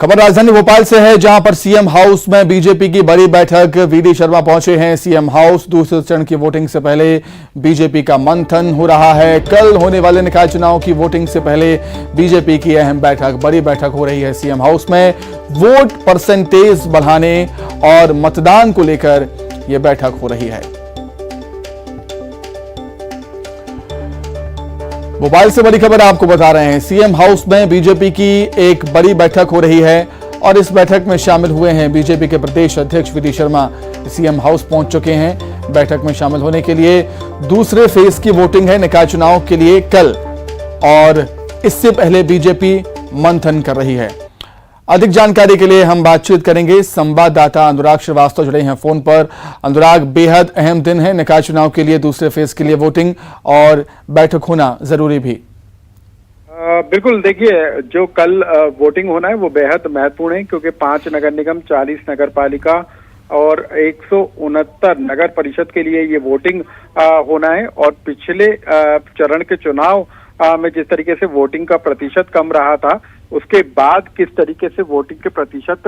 खबर राजधानी भोपाल से है, जहां पर सीएम हाउस में बीजेपी की बड़ी बैठक। वीडी शर्मा पहुंचे हैं सीएम हाउस। दूसरे चरण की वोटिंग से पहले बीजेपी का मंथन हो रहा है। कल होने वाले निकाय चुनाव की वोटिंग से पहले बीजेपी की अहम बैठक, बड़ी बैठक हो रही है सीएम हाउस में। वोट परसेंटेज बढ़ाने और मतदान को लेकर यह बैठक हो रही है। भोपाल से बड़ी खबर आपको बता रहे हैं। सीएम हाउस में बीजेपी की एक बड़ी बैठक हो रही है और इस बैठक में शामिल हुए हैं बीजेपी के प्रदेश अध्यक्ष वीडी शर्मा। सीएम हाउस पहुंच चुके हैं बैठक में शामिल होने के लिए। दूसरे फेज की वोटिंग है निकाय चुनाव के लिए कल, और इससे पहले बीजेपी मंथन कर रही है। अधिक जानकारी के लिए हम बातचीत करेंगे। संवाददाता अनुराग श्रीवास्तव जुड़े हैं फोन पर। अनुराग, बेहद अहम दिन है निकाय चुनाव के लिए, दूसरे फेज के लिए वोटिंग और बैठक होना जरूरी भी। बिल्कुल, देखिए जो कल वोटिंग होना है वो बेहद महत्वपूर्ण है, क्योंकि 5 नगर निगम, 40 नगर पालिका और 169 नगर परिषद के लिए ये वोटिंग होना है। और पिछले चरण के चुनाव में जिस तरीके से वोटिंग का प्रतिशत कम रहा था, उसके बाद किस तरीके से वोटिंग के प्रतिशत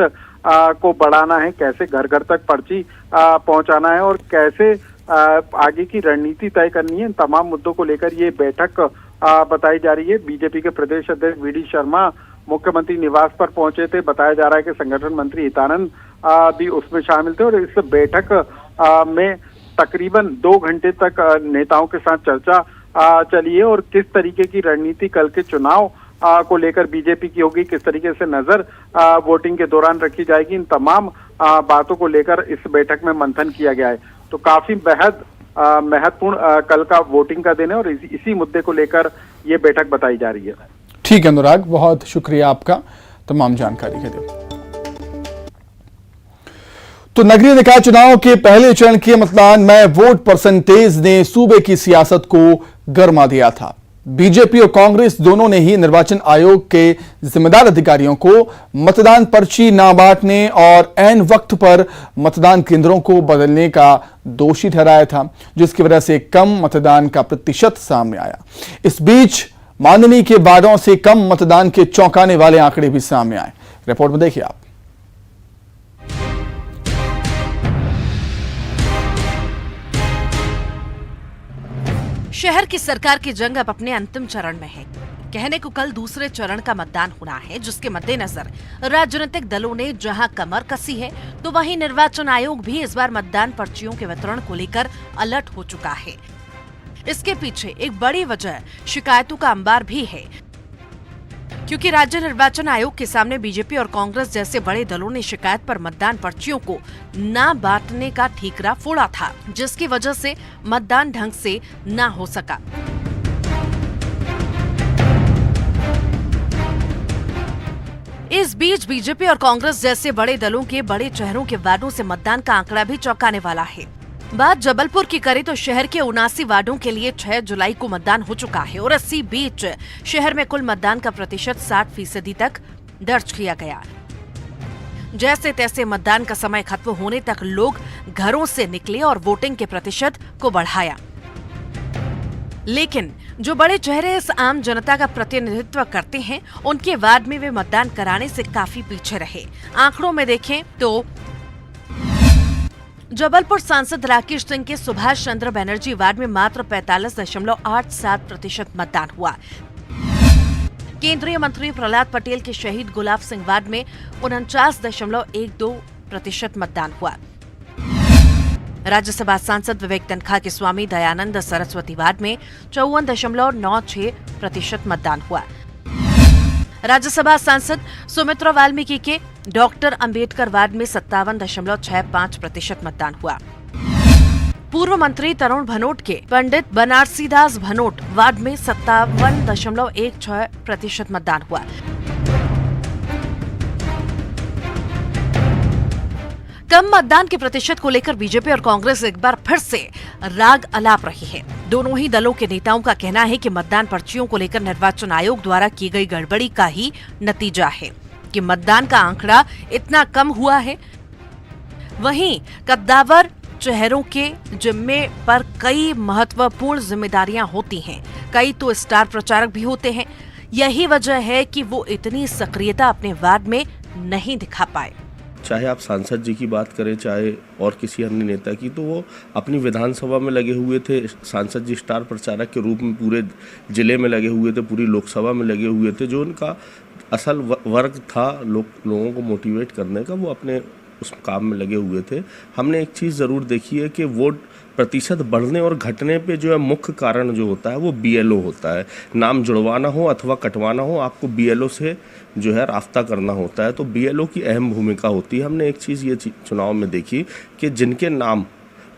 को बढ़ाना है, कैसे घर घर तक पर्ची पहुंचाना है और कैसे आगे की रणनीति तय करनी है, इन तमाम मुद्दों को लेकर ये बैठक बताई जा रही है। बीजेपी के प्रदेश अध्यक्ष वीडी शर्मा मुख्यमंत्री निवास पर पहुंचे थे। बताया जा रहा है कि संगठन मंत्री हितानंद भी उसमें शामिल थे और इस बैठक में तकरीबन 2 घंटे तक नेताओं के साथ चर्चा चली है और किस तरीके की रणनीति कल के चुनाव को लेकर बीजेपी की होगी, किस तरीके से नजर वोटिंग के दौरान रखी जाएगी, इन तमाम बातों को लेकर इस बैठक में मंथन किया गया है। तो काफी बेहद महत्वपूर्ण कल का वोटिंग का दिन है और इसी मुद्दे को लेकर ये बैठक बताई जा रही है। ठीक है अनुराग, बहुत शुक्रिया आपका तमाम जानकारी के लिए। तो नगरीय निकाय चुनाव के पहले चरण के मतदान में वोट परसेंटेज ने सूबे की सियासत को गरमा दिया था। बीजेपी और कांग्रेस दोनों ने ही निर्वाचन आयोग के जिम्मेदार अधिकारियों को मतदान पर्ची ना बांटने और ऐन वक्त पर मतदान केंद्रों को बदलने का दोषी ठहराया था, जिसकी वजह से कम मतदान का प्रतिशत सामने आया। इस बीच माननीय के वादों से कम मतदान के चौंकाने वाले आंकड़े भी सामने आए। रिपोर्ट में देखिए आप। शहर की सरकार की जंग अब अपने अंतिम चरण में है। कहने को कल दूसरे चरण का मतदान होना है, जिसके मद्देनजर राजनीतिक दलों ने जहां कमर कसी है, तो वहीं निर्वाचन आयोग भी इस बार मतदान पर्चियों के वितरण को लेकर अलर्ट हो चुका है। इसके पीछे एक बड़ी वजह शिकायतों का अंबार भी है, क्योंकि राज्य निर्वाचन आयोग के सामने बीजेपी और कांग्रेस जैसे बड़े दलों ने शिकायत पर मतदान पर्चियों को ना बांटने का ठीकरा फोड़ा था, जिसकी वजह से मतदान ढंग से ना हो सका। इस बीच बीजेपी और कांग्रेस जैसे बड़े दलों के बड़े चेहरों के वार्डों से मतदान का आंकड़ा भी चौंकाने वाला है। बात जबलपुर की करें तो शहर के 79 वार्डों के लिए 6 जुलाई को मतदान हो चुका है और इसी बीच शहर में कुल मतदान का प्रतिशत 60% तक दर्ज किया गया। जैसे तैसे मतदान का समय खत्म होने तक लोग घरों से निकले और वोटिंग के प्रतिशत को बढ़ाया। लेकिन जो बड़े चेहरे इस आम जनता का प्रतिनिधित्व करते हैं, उनके वार्ड में वे मतदान कराने से काफी पीछे रहे। आंकड़ों में देखें तो जबलपुर सांसद राकेश सिंह के सुभाष चंद्र बनर्जी वार्ड में मात्र 45.87% मतदान हुआ। केंद्रीय मंत्री प्रहलाद पटेल के शहीद गुलाब सिंह वार्ड में 49.12% मतदान हुआ। राज्यसभा सांसद विवेक तनखा के स्वामी दयानंद सरस्वती वार्ड में 54.96% मतदान हुआ। राज्यसभा सांसद सुमित्रा वाल्मीकि के डॉक्टर अंबेडकर वार्ड में 57.65% मतदान हुआ। पूर्व मंत्री तरुण भनोट के पंडित बनारसीदास भनोट वार्ड में 57.16% मतदान हुआ। कम मतदान के प्रतिशत को लेकर बीजेपी और कांग्रेस एक बार फिर से राग अलाप रही है। दोनों ही दलों के नेताओं का कहना है कि मतदान पर्चियों को लेकर निर्वाचन आयोग द्वारा की गई गड़बड़ी का ही नतीजा है कि मतदान का आंकड़ा इतना कम हुआ है। वहीं कद्दावर चेहरों के जिम्मे पर कई महत्वपूर्ण जिम्मेदारियां होती हैं, कई तो स्टार प्रचारक भी होते हैं। यही वजह है कि वो इतनी सक्रियता अपने वार्ड में नहीं दिखा पाए। चाहे आप सांसद जी की बात करें, चाहे और किसी अन्य नेता की, तो वो अपनी विधानसभा में लगे हुए थे। सांसद जी स्टार प्रचारक के रूप में पूरे जिले में लगे हुए थे, पूरी लोकसभा में लगे हुए थे। जो उनका असल वर्क था लोगों को मोटिवेट करने का, वो अपने उस काम में लगे हुए थे। हमने एक चीज़ ज़रूर देखी है कि वोट प्रतिशत बढ़ने और घटने पे जो है मुख्य कारण जो होता है वो BLO होता है। नाम जुड़वाना हो अथवा कटवाना हो, आपको BLO से जो है रास्ता करना होता है, तो BLO की अहम भूमिका होती है। हमने एक चीज़ ये चुनाव में देखी कि जिनके नाम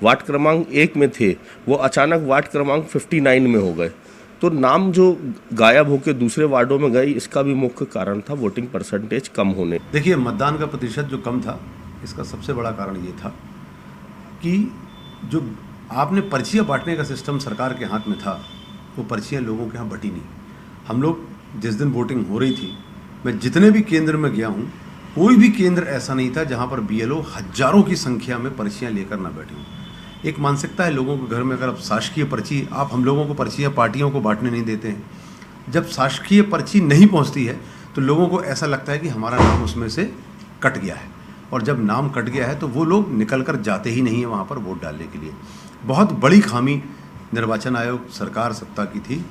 वार्ड क्रमांक 1 में थे वो अचानक वार्ड क्रमांक 59 में हो गए, तो नाम जो गायब होकर दूसरे वार्डों में गए, इसका भी मुख्य कारण था वोटिंग परसेंटेज कम होने। देखिए, मतदान का प्रतिशत जो कम था, इसका सबसे बड़ा कारण ये था कि जो आपने पर्चियाँ बांटने का सिस्टम सरकार के हाथ में था, वो पर्चियाँ लोगों के यहाँ बटी नहीं। हम लोग जिस दिन वोटिंग हो रही थी, मैं जितने भी केंद्र में गया हूँ, कोई भी केंद्र ऐसा नहीं था जहाँ पर BLO हजारों की संख्या में पर्चियाँ लेकर ना बैठी हूँ। एक मानसिकता है लोगों के घर में, अगर आप शासकीय पर्ची, आप हम लोगों को पर्चियाँ पार्टियों को बांटने नहीं देते हैं। जब शासकीय पर्ची नहीं पहुँचती है तो लोगों को ऐसा लगता है कि हमारा नाम उसमें से कट गया है, और जब नाम कट गया है तो वो लोग निकल कर जाते ही नहीं है वहाँ पर वोट डालने के लिए। बहुत बड़ी खामी निर्वाचन आयोग सरकार सत्ता की थी।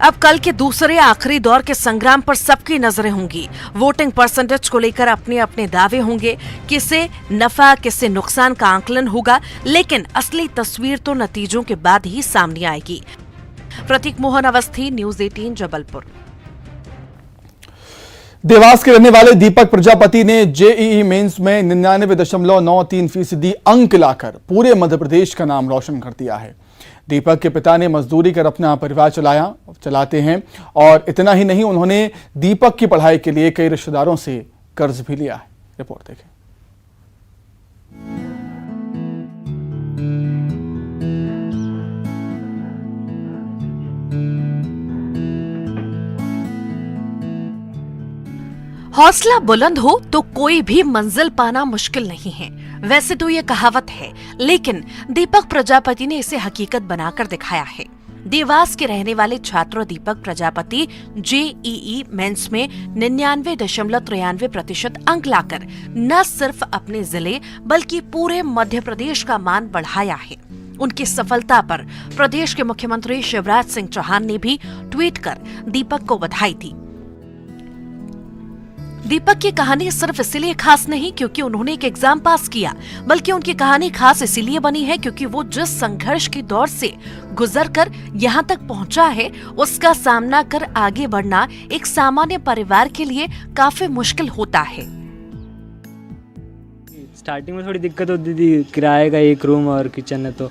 अब कल के दूसरे आखिरी दौर के संग्राम पर सबकी नजरें होंगी। वोटिंग परसेंटेज को लेकर अपने अपने दावे होंगे, किसे नफा किसे नुकसान का आंकलन होगा, लेकिन असली तस्वीर तो नतीजों के बाद ही सामने आएगी। प्रतीक मोहन अवस्थी, न्यूज़ 18 जबलपुर। देवास के रहने वाले दीपक प्रजापति ने JEE मेंस में 99.93% अंक लाकर पूरे मध्य प्रदेश का नाम रोशन कर दिया है। दीपक के पिता ने मजदूरी कर अपना परिवार चलाते हैं, और इतना ही नहीं, उन्होंने दीपक की पढ़ाई के लिए कई रिश्तेदारों से कर्ज भी लिया है। रिपोर्ट देखें। हौसला बुलंद हो तो कोई भी मंजिल पाना मुश्किल नहीं है, वैसे तो ये कहावत है, लेकिन दीपक प्रजापति ने इसे हकीकत बनाकर दिखाया है। देवास के रहने वाले छात्र दीपक प्रजापति JEE मेंस में 99.93% अंक लाकर न सिर्फ अपने जिले बल्कि पूरे मध्य प्रदेश का मान बढ़ाया है। उनकी सफलता पर प्रदेश के मुख्यमंत्री शिवराज सिंह चौहान ने भी ट्वीट कर दीपक को बधाई दी। दीपक की कहानी सिर्फ इसीलिए खास नहीं क्योंकि उन्होंने एक एग्जाम पास किया, बल्कि उनकी कहानी खास इसीलिए बनी है क्योंकि वो जिस संघर्ष के दौर से गुजरकर यहाँ तक पहुँचा है, उसका सामना कर आगे बढ़ना एक सामान्य परिवार के लिए काफी मुश्किल होता है। स्टार्टिंग में थोड़ी दिक्कत होती थी, किराए का एक रूम और किचन है तो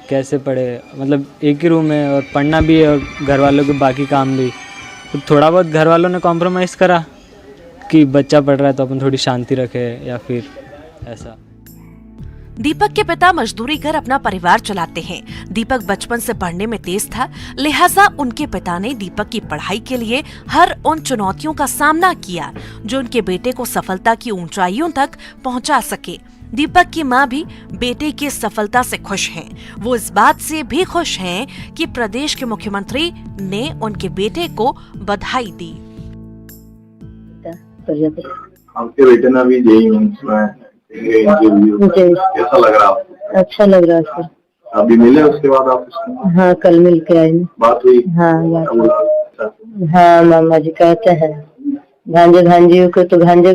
कैसे पढ़े, मतलब एक ही रूम है और पढ़ना भी है और घर वालों के बाकी काम भी, तो थोड़ा बहुत घर वालों ने कॉम्प्रोमाइज़ करा कि बच्चा पढ़ रहा है तो अपन थोड़ी शांति रखे, या फिर ऐसा। दीपक के पिता मजदूरी कर अपना परिवार चलाते हैं। दीपक बचपन से पढ़ने में तेज था, लिहाजा उनके पिता ने दीपक की पढ़ाई के लिए हर उन चुनौतियों का सामना किया जो उनके बेटे को सफलता की ऊंचाइयों तक पहुंचा सके। दीपक की मां भी बेटे की सफलता से खुश हैं। वो इस बात से भी खुश हैं कि प्रदेश के मुख्यमंत्री ने उनके बेटे को बधाई दी। आपके बेटे ने अभी JEE मेंस में इंटरव्यू, कैसा लग रहा है? अच्छा लग रहा है सर। अभी मिले उसके बाद आप उसको? हाँ, कल मिल के आई। बात हुई? हाँ हाँ, मामा जी कहते हैं भांजे भांजियों को तो भांजे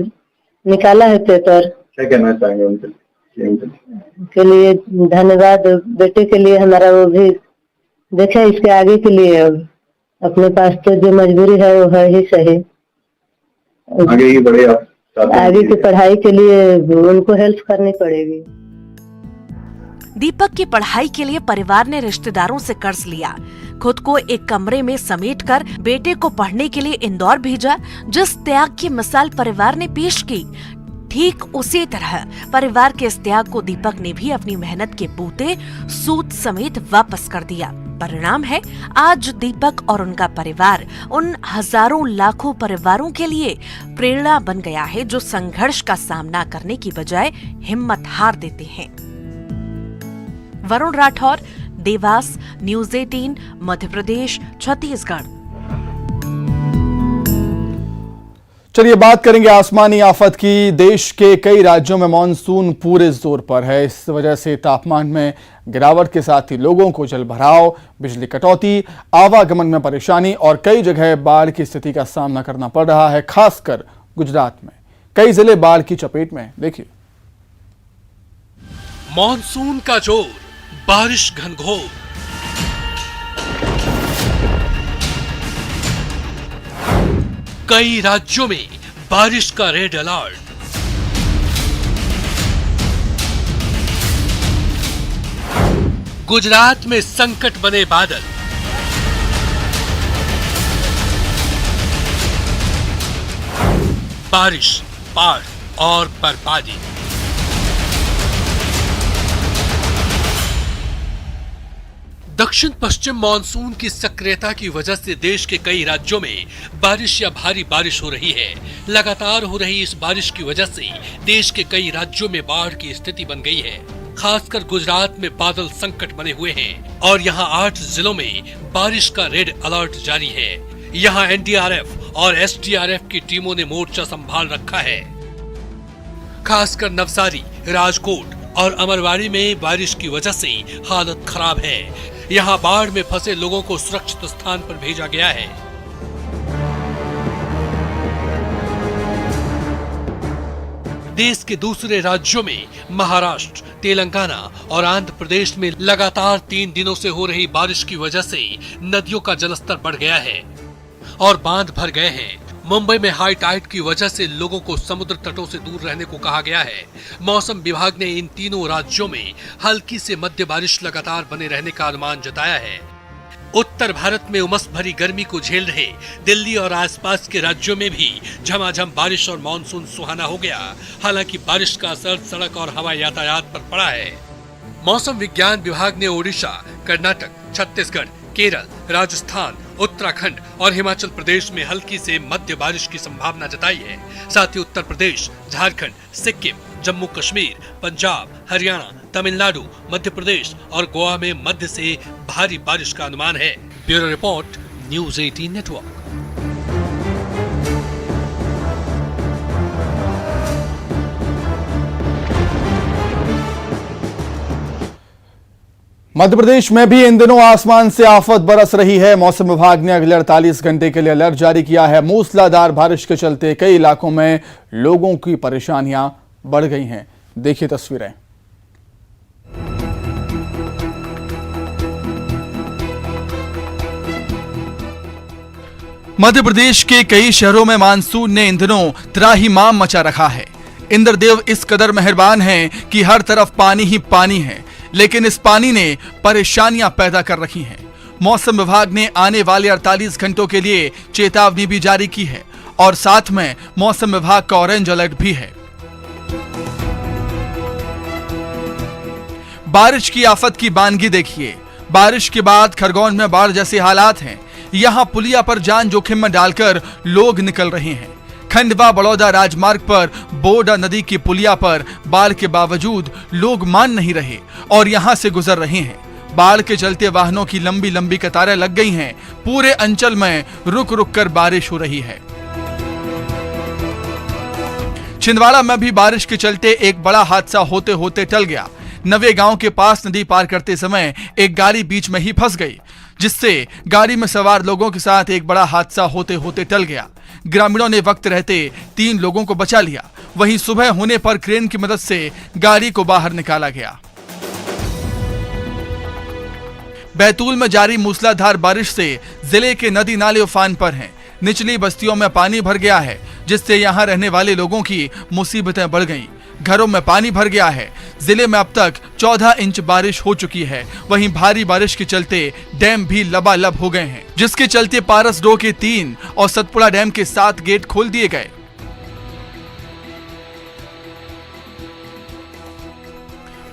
निकाला है पेपर। क्या कहना चाहेंगे उनके लिए? धन्यवाद बेटे के लिए हमारा, वो भी देखे इसके आगे के लिए। अपने पास तो जो मजबूरी है वो है ही सही, आगे ही बढ़े, आगे की पढ़ाई के लिए उनको हेल्प करनी पड़ेगी। दीपक की पढ़ाई के लिए परिवार ने रिश्तेदारों से कर्ज लिया, खुद को एक कमरे में समेटकर बेटे को पढ़ने के लिए इंदौर भेजा। जिस त्याग की मिसाल परिवार ने पेश की, ठीक उसी तरह परिवार के इस त्याग को दीपक ने भी अपनी मेहनत के बूते सूद समेत वापस कर दिया। परिणाम है आज दीपक और उनका परिवार उन हजारों लाखों परिवारों के लिए प्रेरणा बन गया है जो संघर्ष का सामना करने की बजाय हिम्मत हार देते हैं। वरुण राठौर, देवास, न्यूज़ 18, मध्य प्रदेश, छत्तीसगढ़। चलिए बात करेंगे आसमानी आफत की। देश के कई राज्यों में मानसून पूरे जोर पर है। इस वजह से तापमान में गिरावट के साथ ही लोगों को जलभराव, बिजली कटौती, आवागमन में परेशानी और कई जगह बाढ़ की स्थिति का सामना करना पड़ रहा है। खासकर गुजरात में कई जिले बाढ़ की चपेट में। देखिए, मॉनसून का जोर, बारिश घनघोर, कई राज्यों में बारिश का रेड अलर्ट। गुजरात में संकट बने बादल, बारिश, बाढ़ और बर्बादी। दक्षिण पश्चिम मानसून की सक्रियता की वजह से देश के कई राज्यों में बारिश या भारी बारिश हो रही है। लगातार हो रही इस बारिश की वजह से देश के कई राज्यों में बाढ़ की स्थिति बन गई है। खासकर गुजरात में बादल संकट बने हुए हैं और यहां 8 जिलों में बारिश का रेड अलर्ट जारी है। यहां एनडीआरएफ और एसडीआरएफ की टीमों ने मोर्चा संभाल रखा है। खासकर नवसारी, राजकोट और अमरवाड़ी में बारिश की वजह से हालत खराब है। यहाँ बाढ़ में फंसे लोगों को सुरक्षित स्थान पर भेजा गया है। देश के दूसरे राज्यों में महाराष्ट्र, तेलंगाना और आंध्र प्रदेश में लगातार 3 दिनों से हो रही बारिश की वजह से नदियों का जलस्तर बढ़ गया है और बांध भर गए हैं। मुंबई में हाई टाइड की वजह से लोगों को समुद्र तटों से दूर रहने को कहा गया है। मौसम विभाग ने इन तीनों राज्यों में हल्की से मध्य बारिश लगातार बने रहने का अनुमान जताया है। उत्तर भारत में उमस भरी गर्मी को झेल रहे दिल्ली और आसपास के राज्यों में भी झमाझम बारिश और मानसून सुहाना हो गया। हालांकि बारिश का असर सड़क और हवाई यातायात पर पड़ा है। मौसम विज्ञान विभाग ने ओडिशा, कर्नाटक, छत्तीसगढ़, केरल, राजस्थान, उत्तराखंड और हिमाचल प्रदेश में हल्की से मध्य बारिश की संभावना जताई है। साथ ही उत्तर प्रदेश, झारखंड, सिक्किम, जम्मू कश्मीर, पंजाब, हरियाणा, तमिलनाडु, मध्य प्रदेश और गोवा में मध्य से भारी बारिश का अनुमान है। Bureau report, news 18 network. Madhya Pradesh में भी इन दिनों आसमान से आफत बरस रही है। मौसम विभाग ने अगले 48 घंटे के लिए अलर्ट जारी किया है। मूसलाधार बारिश के चलते कई इलाकों में लोगों की परेशानियां बढ़ गई हैं। देखिए तस्वीरें। मध्य प्रदेश के कई शहरों में मानसून ने इन दिनों त्राहिमाम मचा रखा है। इंद्रदेव इस कदर मेहरबान हैं कि हर तरफ पानी ही पानी है, लेकिन इस पानी ने परेशानियां पैदा कर रखी हैं। मौसम विभाग ने आने वाले 48 घंटों के लिए चेतावनी भी जारी की है और साथ में मौसम विभाग का ऑरेंज अलर्ट भी है। बारिश की आफत की बानगी देखिए। बारिश के बाद खरगोन में बाढ़ जैसे हालात हैं। यहां पुलिया पर जान जोखिम में डालकर लोग निकल रहे हैं। खंडवा बड़ौदा राजमार्ग पर बोडा नदी की पुलिया पर बाढ़ के बावजूद लोग मान नहीं रहे और यहां से गुजर रहे हैं। बाढ़ के चलते वाहनों की लंबी लंबी कतारें लग गई हैं। पूरे अंचल में रुक रुक कर बारिश हो रही है। छिंदवाड़ा में भी बारिश के चलते एक बड़ा हादसा होते होते टल गया। नवे गांव के पास नदी पार करते समय एक गाड़ी बीच में ही फंस गई, जिससे गाड़ी में सवार लोगों के साथ एक बड़ा हादसा होते होते टल गया। ग्रामीणों ने वक्त रहते 3 लोगों को बचा लिया। वहीं सुबह होने पर क्रेन की मदद से गाड़ी को बाहर निकाला गया। बैतूल में जारी मूसलाधार बारिश से जिले के नदी नाले उफान पर हैं। निचली बस्तियों में पानी भर गया है, जिससे यहां रहने वाले लोगों की मुसीबतें बढ़ गईं। घरों में पानी भर गया है। जिले में अब तक 14 इंच बारिश हो चुकी है। वहीं भारी बारिश के चलते डैम भी लबालब हो गए हैं, जिसके चलते पारस डो के 3 और सतपुड़ा डैम के 7 गेट खोल दिए गए।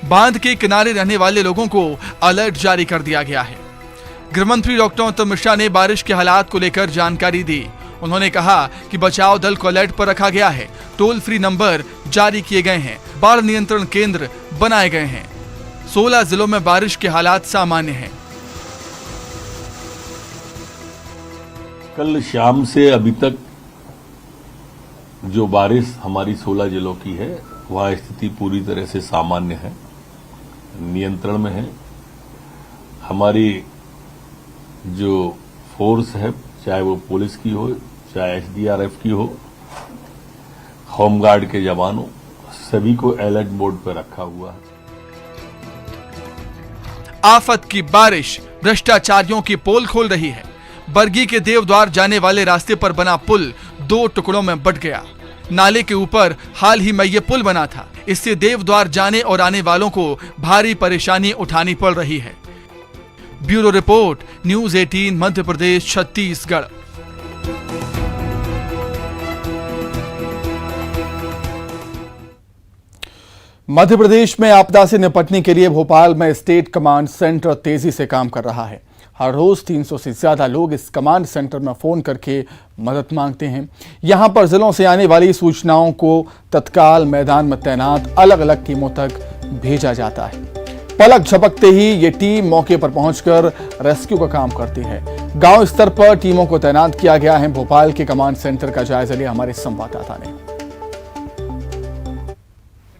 बांध के किनारे रहने वाले लोगों को अलर्ट जारी कर दिया गया है। गृह मंत्री डॉक्टर उत्तम मिश्रा ने बारिश के हालात को लेकर जानकारी दी। उन्होंने कहा कि बचाव दल को अलर्ट पर रखा गया है। टोल फ्री नंबर जारी किए गए हैं। बाढ़ नियंत्रण केंद्र बनाए गए हैं। 16 जिलों में बारिश के हालात सामान्य हैं। कल शाम से अभी तक जो बारिश हमारी 16 जिलों की है वह स्थिति पूरी तरह से सामान्य है, नियंत्रण में है। हमारी जो फोर्स है, चाहे वो पुलिस की हो, चाहे एसडीआरएफ की हो, होमगार्ड के जवानों, सभी को अलर्ट मोड पर रखा हुआ है। आफत की बारिश भ्रष्टाचारियों की पोल खोल रही है। बरगी के देवद्वार जाने वाले रास्ते पर बना पुल 2 टुकड़ों में बंट गया। नाले के ऊपर हाल ही में यह पुल बना था। इससे देवद्वार जाने और आने वालों को भारी परेशानी उठानी पड़ रही है। Bureau report, news 18 Madhya Pradesh Chhattisgarh. मध्य प्रदेश में आपदा से निपटने के लिए भोपाल में स्टेट कमांड सेंटर तेजी से काम कर रहा है। हर रोज 300 से ज्यादा लोग इस कमांड सेंटर में फोन करके मदद मांगते हैं। यहां पर जिलों से आने वाली सूचनाओं को तत्काल मैदान में तैनात अलग अलग टीमों तक भेजा जाता है। पलक झपकते ही ये टीम मौके पर पहुंचकर रेस्क्यू का काम करती है। गांव स्तर पर टीमों को तैनात किया गया है। भोपाल के कमांड सेंटर का जायजा लिया हमारे संवाददाता ने।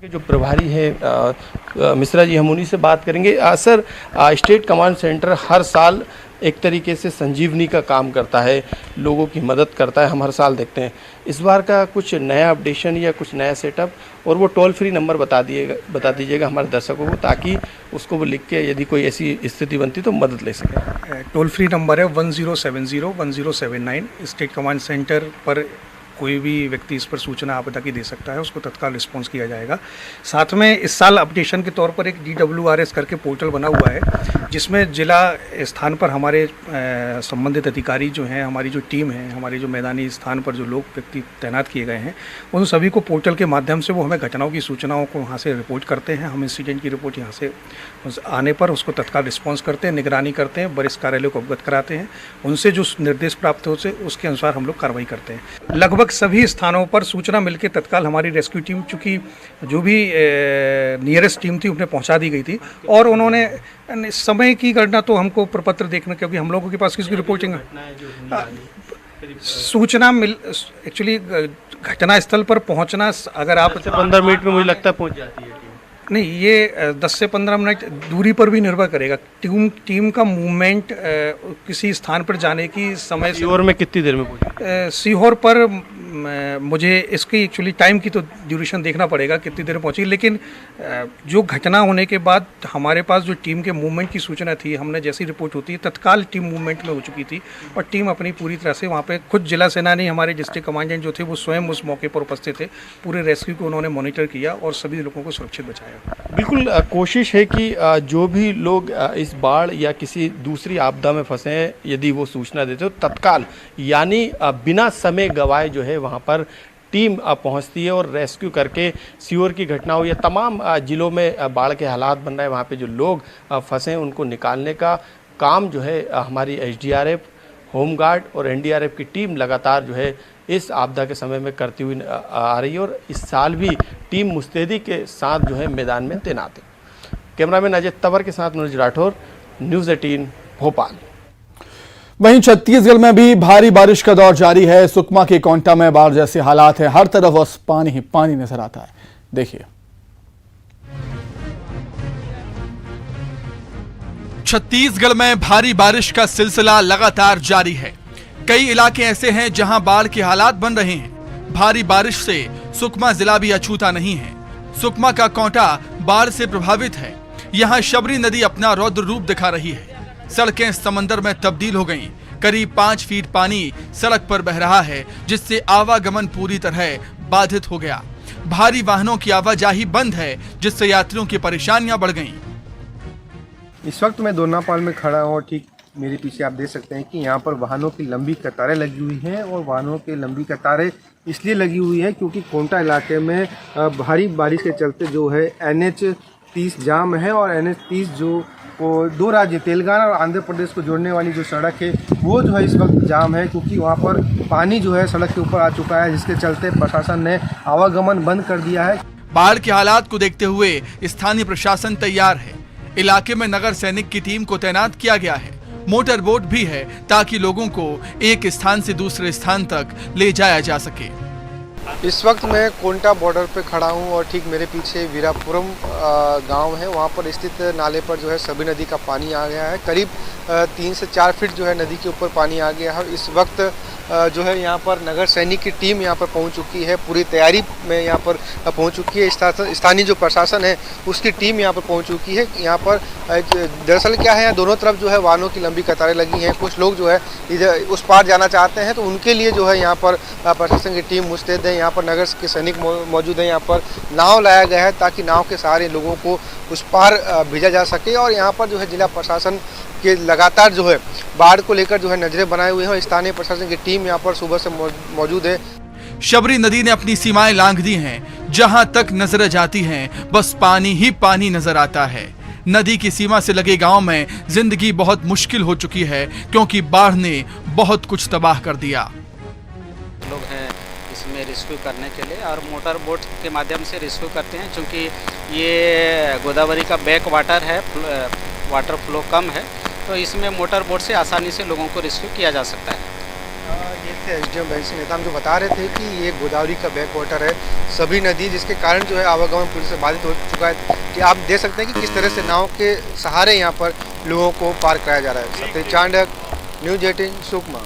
जो प्रभारी है मिश्रा जी, हम उन्हीं से बात करेंगे। सर, स्टेट कमांड सेंटर हर साल एक तरीके से संजीवनी का काम करता है, लोगों की मदद करता है, हम हर साल देखते हैं। इस बार का कुछ नया अपडेशन या कुछ नया सेटअप, और वो टोल फ्री नंबर बता दीजिएगा हमारे दर्शकों को, ताकि उसको वो लिख के यदि कोई ऐसी स्थिति बनती तो मदद ले सकें। टोल फ्री नंबर है 1070-1079। स्टेट कमांड सेंटर पर कोई भी व्यक्ति इस पर सूचना आपदा की दे सकता है, उसको तत्काल रिस्पॉन्स किया जाएगा। साथ में इस साल अपडेशन के तौर पर एक DWRS करके पोर्टल बना हुआ है, जिसमें जिला स्थान पर हमारे संबंधित अधिकारी जो हैं, हमारी जो टीम है, हमारी जो मैदानी स्थान पर जो लोग व्यक्ति तैनात किए गए हैं, उन सभी को पोर्टल के माध्यम से वो हमें घटनाओं की सूचनाओं को वहाँ से रिपोर्ट करते हैं। हम इंसिडेंट की रिपोर्ट यहाँ से आने पर उसको तत्काल रिस्पॉन्स करते हैं, निगरानी करते हैं, वरिष्ठ कार्यालय को अवगत कराते हैं। उनसे जो निर्देश प्राप्त हो उसके अनुसार हम लोग कार्रवाई करते हैं। लगभग सभी स्थानों पर सूचना मिलकर तत्काल हमारी रेस्क्यू टीम, चूँकि जो भी नियरेस्ट टीम थी उन्हें पहुंचा दी गई थी, और उन्होंने समय की गणना तो हमको प्रपत्र देखने, क्योंकि हम लोगों के पास किसकी रिपोर्टिंग सूचना मिल, एक्चुअली घटना स्थल पर पहुंचना, अगर आप 15 मिनट में मुझे लगता है पहुंच जाती है नहीं, ये 10 से 15 मिनट दूरी पर भी निर्भर करेगा। टीम का मूवमेंट किसी स्थान पर जाने की समय, सीहोर में कितनी देर में पहुंचे? सीहोर पर मुझे इसकी एक्चुअली टाइम की तो ड्यूरेशन देखना पड़ेगा कितनी देर में पहुंची, लेकिन जो घटना होने के बाद हमारे पास जो टीम के मूवमेंट की सूचना थी, हमने जैसी रिपोर्ट होती है तत्काल टीम मूवमेंट में हो चुकी थी, और टीम अपनी पूरी तरह से वहाँ पे, खुद जिला सेनानी हमारे डिस्ट्रिक्ट कमांडेंट जो थे वो स्वयं उस मौके पर उपस्थित थे। पूरे रेस्क्यू को उन्होंने मॉनिटर किया और सभी लोगों को सुरक्षित बचाया। बिल्कुल, कोशिश है कि जो भी लोग इस बाढ़ या किसी दूसरी आपदा में फंसे हैं, यदि वो सूचना देते हो तत्काल, यानी बिना समय गवाए जो है वहाँ पर टीम पहुँचती है और रेस्क्यू करके सीहोर की घटना हो या तमाम जिलों में बाढ़ के हालात बन रहे हैं, वहाँ पे जो लोग फंसे हैं उनको निकालने का काम जो है हमारी SDRF, होमगार्ड और NDRF की टीम लगातार जो है इस आपदा के समय में करती हुई आ रही है, और इस साल भी टीम मुस्तैदी के साथ जो है मैदान में तैनात है। कैमरामैन अजय तंवर के साथ मनोज राठौर, न्यूज़ 18 भोपाल। वहीं छत्तीसगढ़ में भी भारी बारिश का दौर जारी है। सुकमा के कोंटा में बाढ़ जैसे हालात है, हर तरफ बस पानी ही पानी नजर आता है। देखिए, छत्तीसगढ़ में भारी बारिश का सिलसिला लगातार जारी है। कई इलाके ऐसे हैं जहां बाढ़ के हालात बन रहे हैं। भारी बारिश से सुकमा जिला भी अछूता नहीं है। सुकमा का कोंटा बाढ़ से प्रभावित है। यहां शबरी नदी अपना रौद्र रूप दिखा रही है। सड़कें समंदर में तब्दील हो गईं। करीब 5 फीट पानी सड़क पर बह रहा है, जिससे आवागमन पूरी तरह बाधित हो गया। भारी वाहनों की आवाजाही बंद है, जिससे यात्रियों की परेशानियां बढ़ गईं। इस वक्त मैं दोनापाल में खड़ा हूँ, ठीक मेरे पीछे आप देख सकते हैं कि यहाँ पर वाहनों की लंबी कतारें लगी हुई हैं, और वाहनों की लंबी कतारें इसलिए लगी हुई है क्योंकि कोंटा इलाके में भारी बारिश के चलते जो है NH30 जाम है, और NH30 जो दो राज्य तेलंगाना और आंध्र प्रदेश को जोड़ने वाली जो सड़क है वो जो है इस वक्त जाम है, क्योंकि वहाँ पर पानी जो है सड़क के ऊपर आ चुका है, जिसके चलते प्रशासन ने आवागमन बंद कर दिया है। बाढ़ के हालात को देखते हुए स्थानीय प्रशासन तैयार है। इलाके में नगर सैनिक की टीम को तैनात किया गया है। मोटर बोट भी है, ताकि लोगों को एक स्थान से दूसरे स्थान तक ले जाया जा सके। इस वक्त मैं कोंटा बॉर्डर पे खड़ा हूँ और ठीक मेरे पीछे वीरापुरम गांव है। वहाँ पर स्थित नाले पर जो है सभी नदी का पानी आ गया है। करीब 3 से 4 फीट जो है नदी के ऊपर पानी आ गया है। इस वक्त जो है यहाँ पर नगर सैनिक की टीम यहाँ पर पहुँच चुकी है, पूरी तैयारी में यहाँ पर पहुँच चुकी है। स्थानीय जो प्रशासन है उसकी टीम यहाँ पर पहुँच चुकी है। यहाँ पर दरअसल क्या है, यहाँ दोनों तरफ जो है वाहनों की लंबी कतारें लगी हैं। कुछ लोग जो है इधर उस पार जाना चाहते हैं, तो उनके लिए जो है यहाँ पर प्रशासन की टीम मुस्तैद है। यहाँ पर नगर के सैनिक मौजूद हैं। यहाँ पर नाव लाया गया है ताकि नाव के सहारे लोगों को उस पार भेजा जा सके। और यहाँ पर जो है जिला प्रशासन के लगातार जो है बाढ़ को लेकर जो है नजरें बनाए हुए हैं और स्थानीय प्रशासन की टीम यहाँ पर सुबह से मौजूद है। शबरी नदी ने अपनी सीमाएं लांघ दी हैं। जहां तक नजरें जाती हैं बस पानी ही पानी नजर आता है। नदी की सीमा से लगे गांव में जिंदगी बहुत मुश्किल हो चुकी है, क्योंकि बाढ़ ने बहुत कुछ तबाह कर दिया। लोग हैं इसमें रेस्क्यू करने के लिए और मोटर बोट के माध्यम से रेस्क्यू करते हैं, क्योंकि ये गोदावरी का बैक वाटर है, वाटर फ्लो कम है, तो इसमें मोटर बोट से आसानी से लोगों को रेस्क्यू किया जा सकता है। ये थे एसडीएम बहन नेता जो बता रहे थे कि ये गोदावरी का बैक वाटर है, सभी नदी, जिसके कारण जो है आवागमन पूरी से बाधित हो चुका है। कि आप देख सकते हैं कि किस तरह से नाव के सहारे यहाँ पर लोगों को पार कराया जा रहा है। सत्य चांडक, न्यूज़ 18 सुकमा।